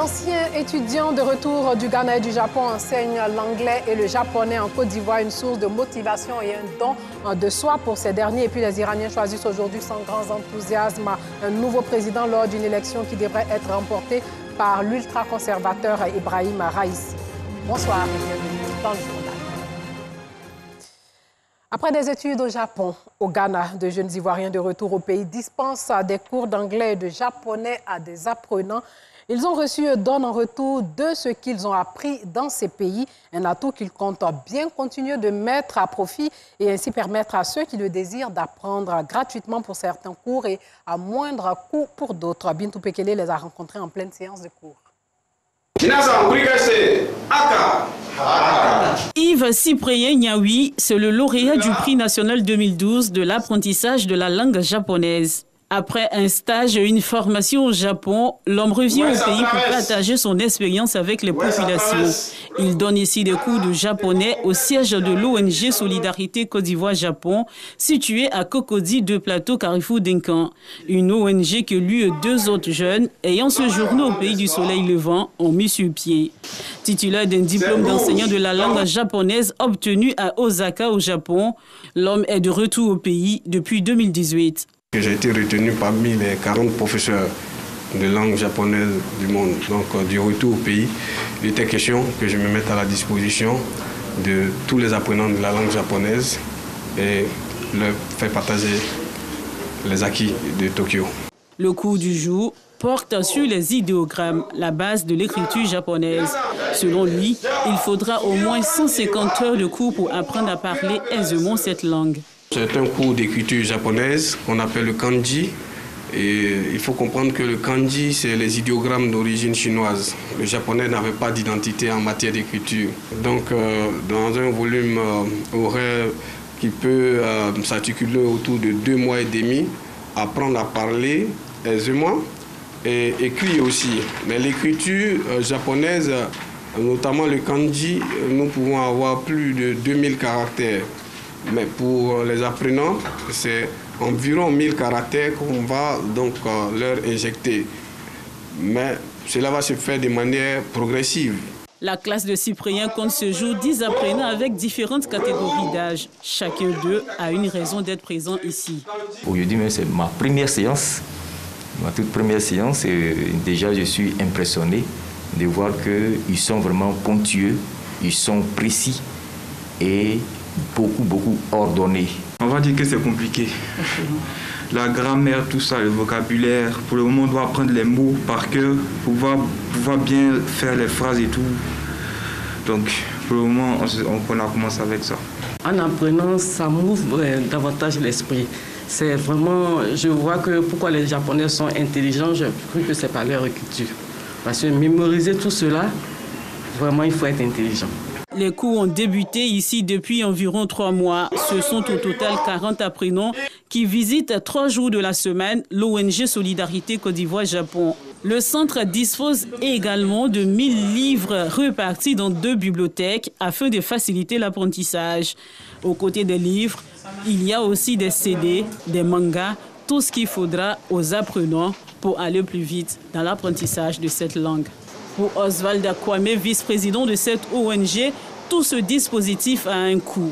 anciens étudiants de retour du Ghana et du Japon enseignent l'anglais et le japonais en Côte d'Ivoire, une source de motivation et un don de soi pour ces derniers. Et puis les Iraniens choisissent aujourd'hui sans grand enthousiasme un nouveau président lors d'une élection qui devrait être remportée par l'ultra-conservateur Ibrahim Raïssi. Bonsoir et bienvenue dans le journal. Après des études au Japon, au Ghana, de jeunes Ivoiriens de retour au pays dispensent des cours d'anglais et de japonais à des apprenants. Ils ont reçu un don en retour de ce qu'ils ont appris dans ces pays, un atout qu'ils comptent bien continuer de mettre à profit et ainsi permettre à ceux qui le désirent d'apprendre gratuitement pour certains cours et à moindre coût pour d'autres. Bintou Pekele les a rencontrés en pleine séance de cours. Yves Cyprien Niaoui, c'est le lauréat du prix national 2012 de l'apprentissage de la langue japonaise. Après un stage et une formation au Japon, l'homme revient au pays pour partager son expérience avec les populations. Il donne ici des cours de japonais au siège de l'ONG Solidarité Côte d'Ivoire-Japon, situé à Cocody de Plateau Carrefour d'Incan. Une ONG que lui et deux autres jeunes, ayant séjourné au pays du soleil levant, ont mis sur pied. Titulaire d'un diplôme d'enseignant de la langue japonaise obtenu à Osaka au Japon, l'homme est de retour au pays depuis 2018. J'ai été retenu parmi les 40 professeurs de langue japonaise du monde. Donc, du retour au pays, il était question que je me mette à la disposition de tous les apprenants de la langue japonaise et leur faire partager les acquis de Tokyo. Le cours du jour porte sur les idéogrammes, la base de l'écriture japonaise. Selon lui, il faudra au moins 150 heures de cours pour apprendre à parler aisément cette langue. C'est un cours d'écriture japonaise qu'on appelle le kanji. Et il faut comprendre que le kanji, c'est les idéogrammes d'origine chinoise. Le japonais n'avait pas d'identité en matière d'écriture. Donc, dans un volume horaire qui peut s'articuler autour de 2 mois et demi, apprendre à parler aisément et écrire aussi. Mais l'écriture japonaise, notamment le kanji, nous pouvons avoir plus de 2000 caractères. Mais pour les apprenants, c'est environ 1000 caractères qu'on va donc leur injecter. Mais cela va se faire de manière progressive. La classe de Cyprien compte ce jour 10 apprenants avec différentes catégories d'âge. Chacun d'eux a une raison d'être présent ici. Aujourd'hui, c'est ma première séance, ma toute première séance. Et déjà, je suis impressionné de voir qu'ils sont vraiment ponctueux, ils sont précis et beaucoup ordonné. On va dire que c'est compliqué. La grammaire, tout ça, le vocabulaire. Pour le moment, on doit apprendre les mots par cœur pour pouvoir bien faire les phrases et tout. Donc, pour le moment, on a commencé avec ça. En apprenant, ça m'ouvre davantage l'esprit. C'est vraiment, je vois que pourquoi les Japonais sont intelligents, je crois que c'est par leur écriture. Parce que mémoriser tout cela, vraiment, il faut être intelligent. Les cours ont débuté ici depuis environ 3 mois. Ce sont au total 40 apprenants qui visitent 3 jours de la semaine l'ONG Solidarité Côte d'Ivoire-Japon. Le centre dispose également de 1000 livres repartis dans 2 bibliothèques afin de faciliter l'apprentissage. Aux côtés des livres, il y a aussi des CD, des mangas, tout ce qu'il faudra aux apprenants pour aller plus vite dans l'apprentissage de cette langue. Pour Oswald Kwame, vice-président de cette ONG, tout ce dispositif a un coût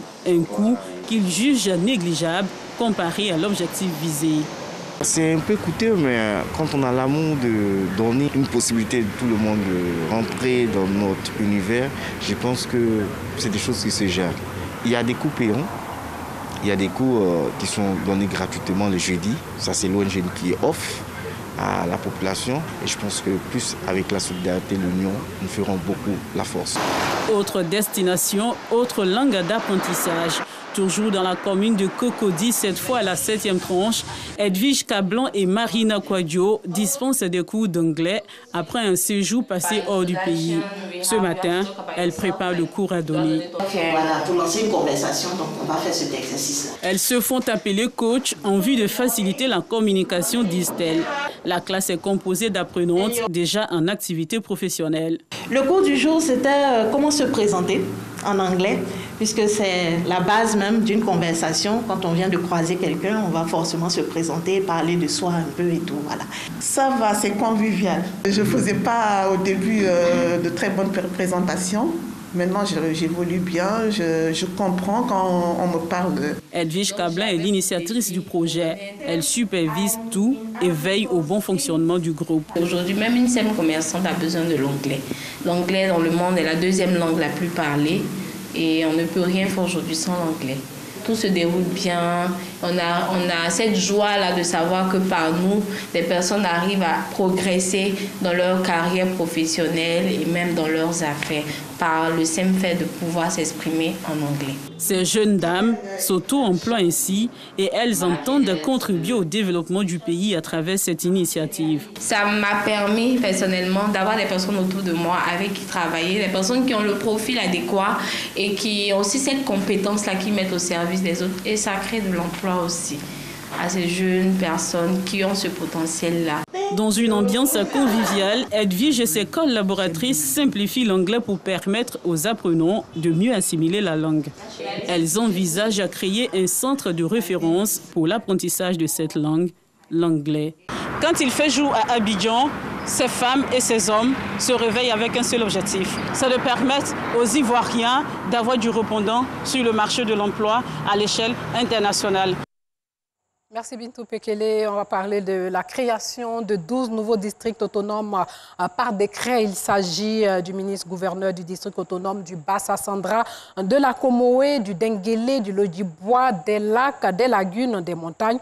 qu'il juge négligeable comparé à l'objectif visé. C'est un peu coûteux, mais quand on a l'amour de donner une possibilité de tout le monde de rentrer dans notre univers, je pense que c'est des choses qui se gèrent. Il y a des coûts payants, il y a des cours qui sont donnés gratuitement le jeudi. Ça, c'est l'ONG qui offre à la population et je pense que plus avec la solidarité, l'union, nous ferons beaucoup la force. Autre destination, autre langue d'apprentissage. Toujours dans la commune de Cocody, cette fois à la 7e tranche, Edwige Cablan et Marina Quadio dispensent des cours d'anglais après un séjour passé hors du pays. Ce matin, elles préparent le cours à donner. Voilà, pour lancer une conversation, donc on va faire cet exercice-là. Elles se font appeler coach en vue de faciliter la communication, disent-elles. La classe est composée d'apprenantes déjà en activité professionnelle. Le cours du jour, c'était comment se présenter en anglais, puisque c'est la base même d'une conversation. Quand on vient de croiser quelqu'un, on va forcément se présenter, parler de soi un peu et tout. Voilà. Ça va, c'est convivial. Je ne faisais pas au début de très bonnes présentations. Maintenant, j'évolue bien, je comprends quand on me parle. Edwige Kablin est l'initiatrice du projet. Elle supervise tout et veille au bon fonctionnement du groupe. Aujourd'hui, même une simple commerçante a besoin de l'anglais. L'anglais dans le monde est la deuxième langue la plus parlée et on ne peut rien faire aujourd'hui sans l'anglais. Tout se déroule bien. On a cette joie-là de savoir que par nous, des personnes arrivent à progresser dans leur carrière professionnelle et même dans leurs affaires par le simple fait de pouvoir s'exprimer en anglais. Ces jeunes dames s'auto-emploient ainsi et elles entendent contribuer au développement du pays à travers cette initiative. Ça m'a permis personnellement d'avoir des personnes autour de moi avec qui travailler, des personnes qui ont le profil adéquat et qui ont aussi cette compétence-là qui mettent au service des autres. Et ça crée de l'emploi aussi à ces jeunes personnes qui ont ce potentiel-là. Dans une ambiance conviviale, Edwige et ses collaboratrices simplifient l'anglais pour permettre aux apprenants de mieux assimiler la langue. Elles envisagent à créer un centre de référence pour l'apprentissage de cette langue, l'anglais. Quand il fait jour à Abidjan, ces femmes et ces hommes se réveillent avec un seul objectif, c'est de permettre aux Ivoiriens d'avoir du répondant sur le marché de l'emploi à l'échelle internationale. Merci Bintou Pekele. On va parler de la création de 12 nouveaux districts autonomes par décret. Il s'agit du ministre-gouverneur du district autonome du Bassa-Sandra, de la Comoé, du Denguélé, du Lodjibois, des lacs, des lagunes, des montagnes,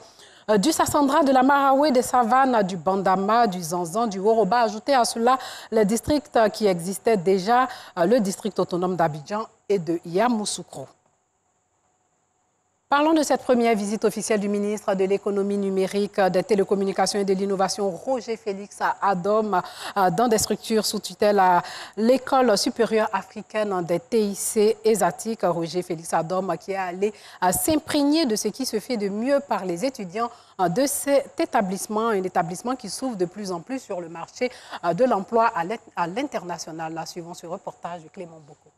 du Sassandra, de la Maraoué, des savanes, du Bandama, du Zanzan, du Woroba. Ajoutez à cela les districts qui existaient déjà, le district autonome d'Abidjan et de Yamoussoukro. Parlons de cette première visite officielle du ministre de l'économie numérique, des télécommunications et de l'innovation, Roger Félix Adom, dans des structures sous tutelle à l'École supérieure africaine des TIC ESATIC. Roger Félix Adom qui est allé s'imprégner de ce qui se fait de mieux par les étudiants de cet établissement, un établissement qui s'ouvre de plus en plus sur le marché de l'emploi à l'international. Suivons ce reportage de Clément Boko.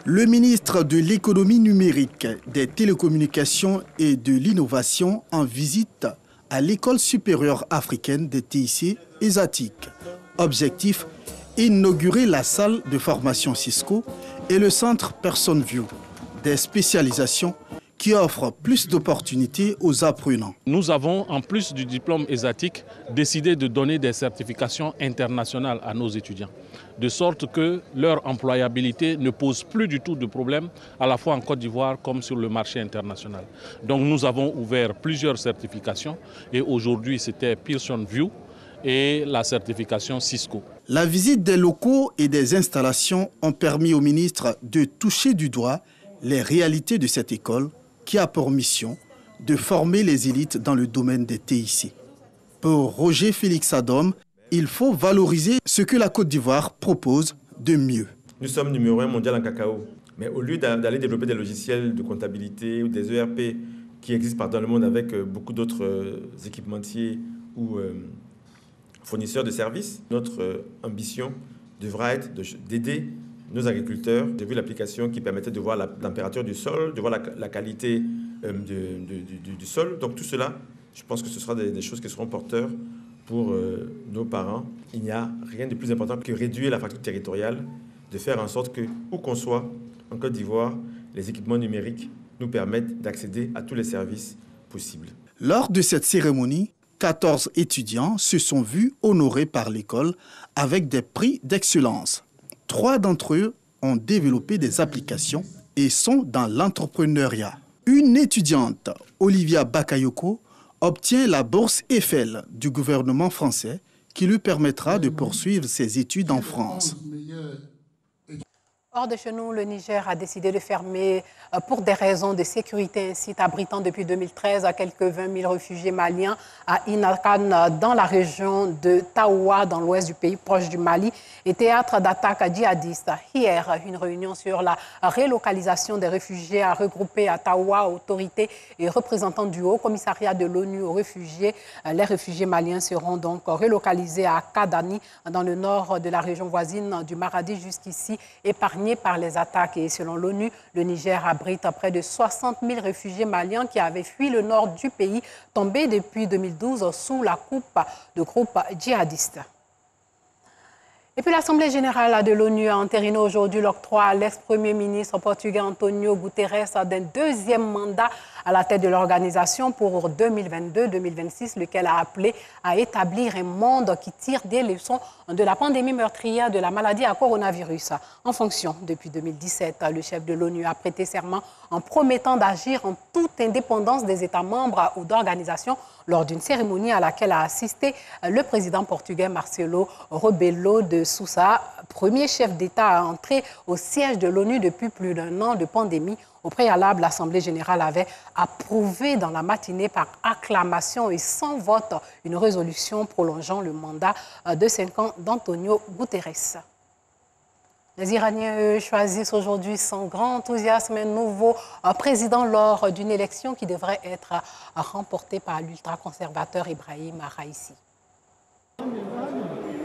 Le ministre de l'économie numérique, des télécommunications et de l'innovation en visite à l'École supérieure africaine des TIC ESATIC. Objectif, inaugurer la salle de formation Cisco et le centre PersonView, des spécialisations qui offrent plus d'opportunités aux apprenants. Nous avons, en plus du diplôme ESATIC, décidé de donner des certifications internationales à nos étudiants, de sorte que leur employabilité ne pose plus du tout de problème, à la fois en Côte d'Ivoire comme sur le marché international. Donc nous avons ouvert plusieurs certifications et aujourd'hui c'était PersonView et la certification Cisco. La visite des locaux et des installations ont permis au ministre de toucher du doigt les réalités de cette école qui a pour mission de former les élites dans le domaine des TIC. Pour Roger Félix Adom, il faut valoriser ce que la Côte d'Ivoire propose de mieux. Nous sommes numéro 1 mondial en cacao, mais au lieu d'aller développer des logiciels de comptabilité ou des ERP qui existent partout dans le monde avec beaucoup d'autres équipementiers ou fournisseurs de services, notre ambition devra être d'aider nos agriculteurs. J'ai vu l'application qui permettait de voir la température du sol, de voir la qualité du sol. Donc tout cela, je pense que ce sera des choses qui seront porteurs pour nos parents. Il n'y a rien de plus important que réduire la fracture territoriale, de faire en sorte que, où qu'on soit en Côte d'Ivoire, les équipements numériques nous permettent d'accéder à tous les services possibles. Lors de cette cérémonie, 14 étudiants se sont vus honorés par l'école avec des prix d'excellence. 3 d'entre eux ont développé des applications et sont dans l'entrepreneuriat. Une étudiante, Olivia Bakayoko, obtient la bourse Eiffel du gouvernement français qui lui permettra de poursuivre ses études en France. Hors de chez nous, le Niger a décidé de fermer pour des raisons de sécurité un site abritant depuis 2013 à quelques 20 000 réfugiés maliens à Inakan dans la région de Taoua, dans l'ouest du pays, proche du Mali, et théâtre d'attaques djihadistes. Hier, une réunion sur la relocalisation des réfugiés a regroupé à Taoua autorités et représentants du Haut Commissariat de l'ONU aux réfugiés. Les réfugiés maliens seront donc relocalisés à Kadani, dans le nord de la région voisine du Maradi, jusqu'ici épargnés épargnés par les attaques. Et selon l'ONU, le Niger abrite près de 60 000 réfugiés maliens qui avaient fui le nord du pays, tombés depuis 2012 sous la coupe de groupes djihadistes. Et puis l'Assemblée générale de l'ONU a entériné aujourd'hui l'octroi à l'ex-premier ministre portugais Antonio Guterres d'un deuxième mandat à la tête de l'organisation pour 2022-2026, lequel a appelé à établir un monde qui tire des leçons de la pandémie meurtrière de la maladie à coronavirus. En fonction, depuis 2017, le chef de l'ONU a prêté serment en promettant d'agir en toute indépendance des États membres ou d'organisations lors d'une cérémonie à laquelle a assisté le président portugais Marcelo Rebelo de Sousa, premier chef d'État à entrer au siège de l'ONU depuis plus d'1 an de pandémie. Au préalable, l'Assemblée générale avait approuvé dans la matinée par acclamation et sans vote une résolution prolongeant le mandat de 5 ans d'Antonio Guterres. Les Iraniens choisissent aujourd'hui sans grand enthousiasme un nouveau président lors d'une élection qui devrait être remportée par l'ultra-conservateur Ibrahim Raïssi.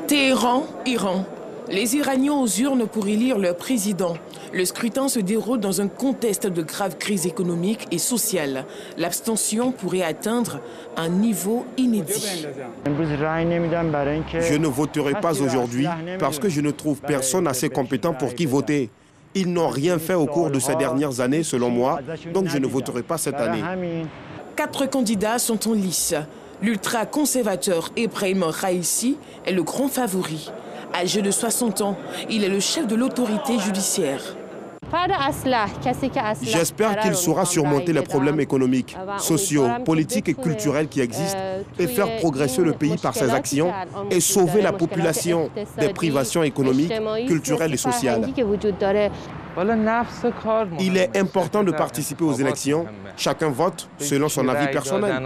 Téhéran, Iran. Les Iraniens aux urnes pour élire leur président. Le scrutin se déroule dans un contexte de grave crise économique et sociale. L'abstention pourrait atteindre un niveau inédit. Je ne voterai pas aujourd'hui parce que je ne trouve personne assez compétent pour qui voter. Ils n'ont rien fait au cours de ces dernières années, selon moi, donc je ne voterai pas cette année. 4 candidats sont en lice. L'ultra-conservateur Ibrahim Raïssi est le grand favori. Âgé de 60 ans, il est le chef de l'autorité judiciaire. J'espère qu'il saura surmonter les problèmes économiques, sociaux, politiques et culturels qui existent et faire progresser le pays par ses actions et sauver la population des privations économiques, culturelles et sociales. Il est important de participer aux élections. Chacun vote selon son avis personnel.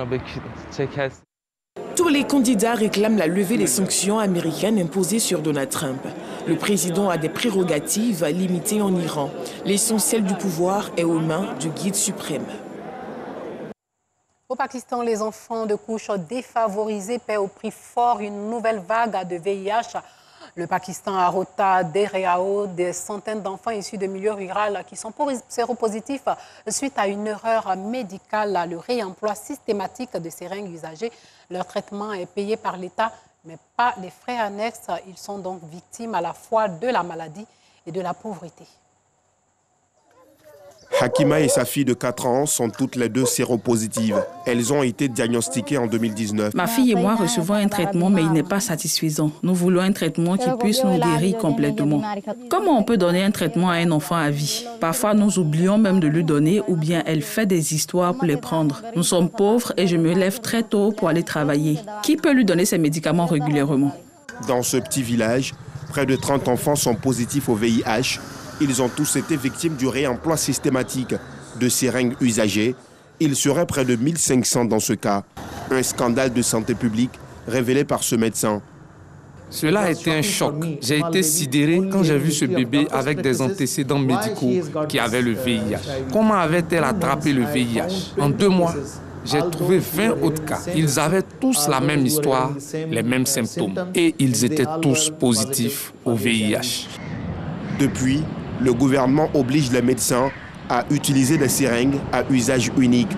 Tous les candidats réclament la levée des sanctions américaines imposées sur Donald Trump. Le président a des prérogatives limitées en Iran. L'essentiel du pouvoir est aux mains du guide suprême. Au Pakistan, les enfants de couches défavorisées paient au prix fort une nouvelle vague de VIH. Le Pakistan a Rota, Derao, des centaines d'enfants issus de milieux ruraux qui sont séropositifs suite à une erreur médicale, le réemploi systématique de seringues usagées. Leur traitement est payé par l'État, mais pas les frais annexes. Ils sont donc victimes à la fois de la maladie et de la pauvreté. Hakima et sa fille de 4 ans sont toutes les deux séropositives. Elles ont été diagnostiquées en 2019. Ma fille et moi recevons un traitement, mais il n'est pas satisfaisant. Nous voulons un traitement qui puisse nous guérir complètement. Comment on peut donner un traitement à un enfant à vie? Parfois, nous oublions même de lui donner ou bien elle fait des histoires pour les prendre. Nous sommes pauvres et je me lève très tôt pour aller travailler. Qui peut lui donner ces médicaments régulièrement? Dans ce petit village, près de 30 enfants sont positifs au VIH. Ils ont tous été victimes du réemploi systématique de seringues usagées. Il serait près de 1500 dans ce cas. Un scandale de santé publique révélé par ce médecin. Cela a été un choc. J'ai été sidéré quand j'ai vu ce bébé avec des antécédents médicaux qui avaient le VIH. Comment avait-elle attrapé le VIH? En 2 mois, j'ai trouvé 20 autres cas. Ils avaient tous la même histoire, les mêmes symptômes. Et ils étaient tous positifs au VIH. Depuis, le gouvernement oblige les médecins à utiliser des seringues à usage unique.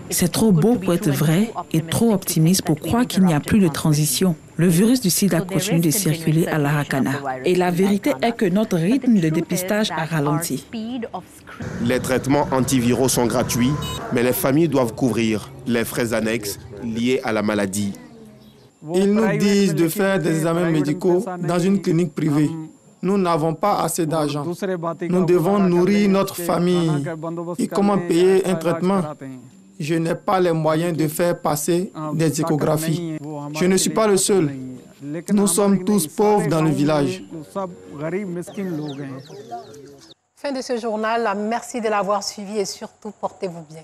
C'est trop beau pour être vrai et trop optimiste pour croire qu'il n'y a plus de transition. Le virus du sida continue de circuler à l'Arakana. Et la vérité est que notre rythme de dépistage a ralenti. Les traitements antiviraux sont gratuits, mais les familles doivent couvrir les frais annexes liés à la maladie. Ils nous disent de faire des examens médicaux dans une clinique privée. Nous n'avons pas assez d'argent. Nous devons nourrir notre famille. Et comment payer un traitement? Je n'ai pas les moyens de faire passer des échographies. Je ne suis pas le seul. Nous sommes tous pauvres dans le village. Fin de ce journal. Merci de l'avoir suivi et surtout portez-vous bien.